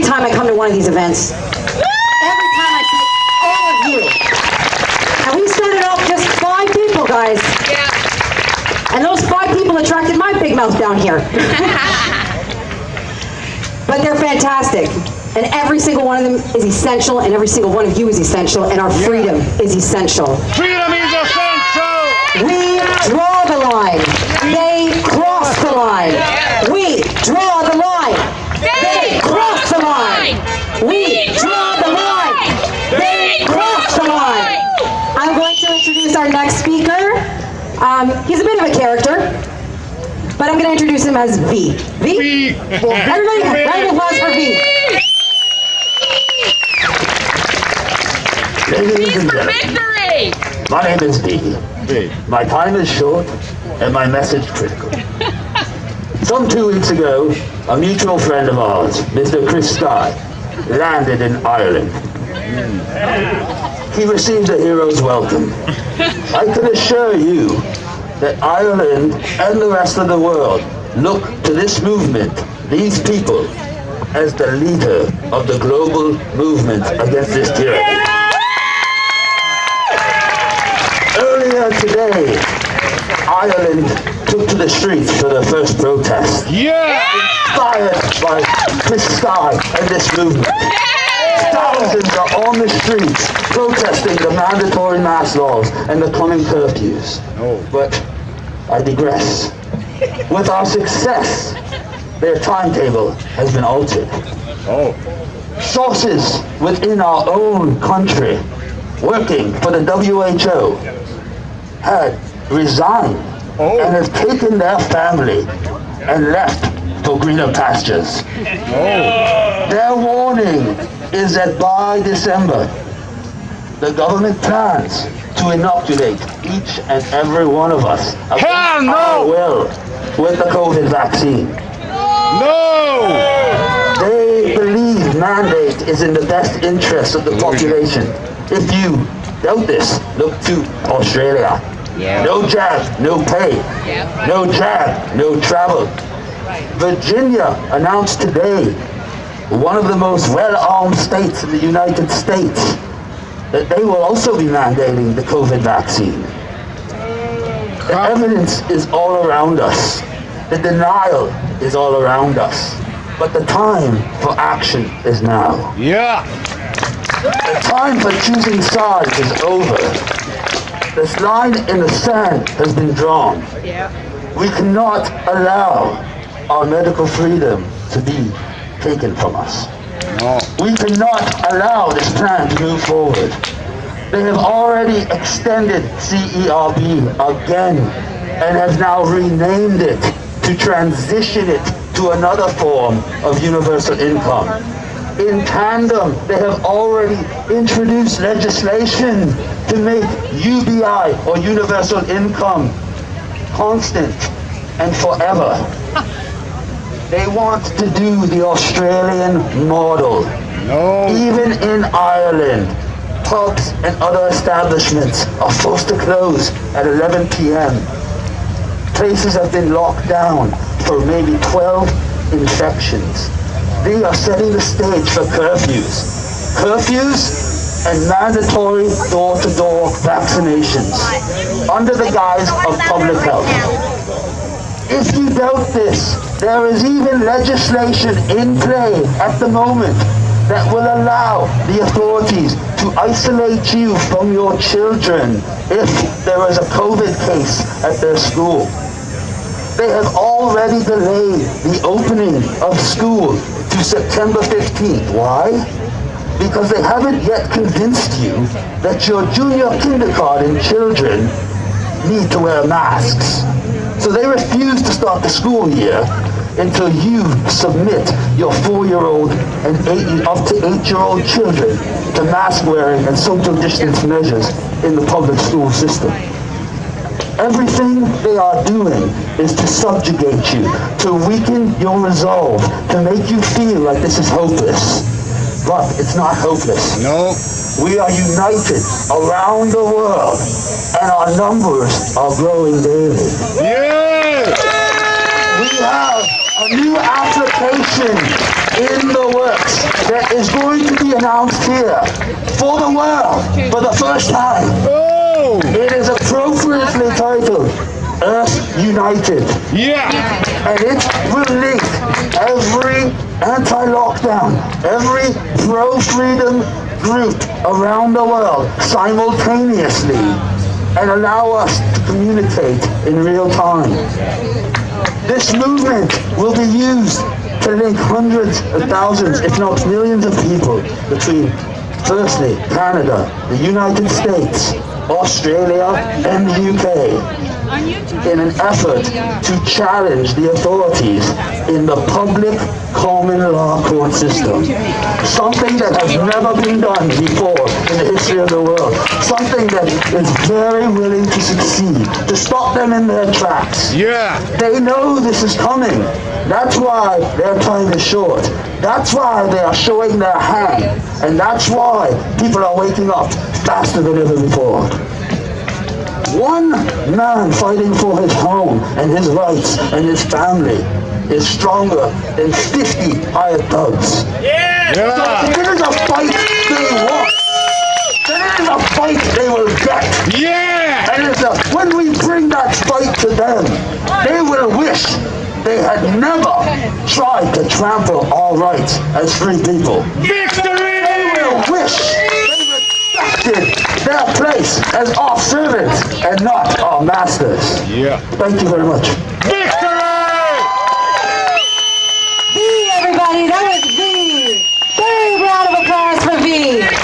time I come to one of these events, every time I see all of you. And we started off just 5 people, guys. Yeah. And those 5 people attracted my big mouth down here. But they're fantastic. And every single one of them is essential, and every single one of you is essential, and our freedom is essential. Freedom is essential! We draw the line. They cross the line. We draw the line. They cross the line. We draw the line. They cross the line. I'm going to introduce our next speaker. He's a bit of a character, but I'm going to introduce him as V. V? Everybody, round of applause for V. Ladies and gentlemen, my name is V. My time is short and my message critical. Some 2 weeks ago, a mutual friend of ours, Mr. Chris Sky, landed in Ireland. He received a hero's welcome. I can assure you that Ireland and the rest of the world look to this movement, these people, as the leader of the global movement against this tyranny. Earlier today, Ireland took to the streets for their first protest. Yeah! Inspired by Chris Sky and this movement. Thousands are on the streets protesting the mandatory mask laws and the coming curfews. But I digress. With our success, their timetable has been altered. Sources within our own country working for the WHO had resigned and have taken their family and left for greener pastures. Their warning is that by December, the government plans to inoculate each and every one of us against our will with the COVID vaccine. No! They believe mandate is in the best interest of the population. If you doubt this, look to Australia. No jab, no pay. No jab, no travel. Virginia announced today, one of the most well-armed states in the United States, that they will also be mandating the COVID vaccine. The evidence is all around us. The denial is all around us. But the time for action is now. Yeah! The time for choosing sides is over. This line in the sand has been drawn. We cannot allow our medical freedom to be taken from us. We cannot allow this plan to move forward. They have already extended CERB again and have now renamed it to transition it to another form of universal income. In tandem, they have already introduced legislation to make UBI, or universal income, constant and forever. They want to do the Australian model. Even in Ireland, pubs and other establishments are forced to close at 11 p.m. Places have been locked down for maybe 12 infections. They are setting the stage for curfews. Curfews and mandatory door-to-door vaccinations under the guise of public health. If you doubt this, there is even legislation in play at the moment that will allow the authorities to isolate you from your children if there is a COVID case at their school. They have already delayed the opening of school to September 15th. Why? Because they haven't yet convinced you that your junior kindergarten children need to wear masks. So they refuse to start the school year until you submit your 4-year-old and up to 8-year-old children to mask wearing and social distance measures in the public school system. Everything they are doing is to subjugate you, to weaken your resolve, to make you feel like this is hopeless. But it's not hopeless. No. We are united around the world, and our numbers are growing daily. Yeah! We have a new application in the works that is going to be announced here for the world for the first time. Oh! It is appropriately titled Earth United. Yeah! And it will link every anti-lockdown, every pro-freedom group around the world simultaneously and allow us to communicate in real time. This movement will be used to link hundreds of thousands, if not millions of people between, firstly, Canada, the United States, Australia, and the UK in an effort to challenge the authorities in the public common law court system. Something that has never been done before in the history of the world. Something that is very willing to succeed, to stop them in their tracks. Yeah! They know this is coming. That's why their time is short. That's why they are showing their hand. And that's why people are waking up faster than ever before. One man fighting for his home and his rights and his family is stronger than 50 hired thugs. Yeah! So if it is a fight they want, then it is a fight they will get. Yeah! And when we bring that fight to them, they will wish they had never tried to trample our rights as free people. Victory! They will wish they respected their place as our servants and not our masters. Yeah. Thank you very much. Victory! V, everybody, that was V. Big round of applause for V.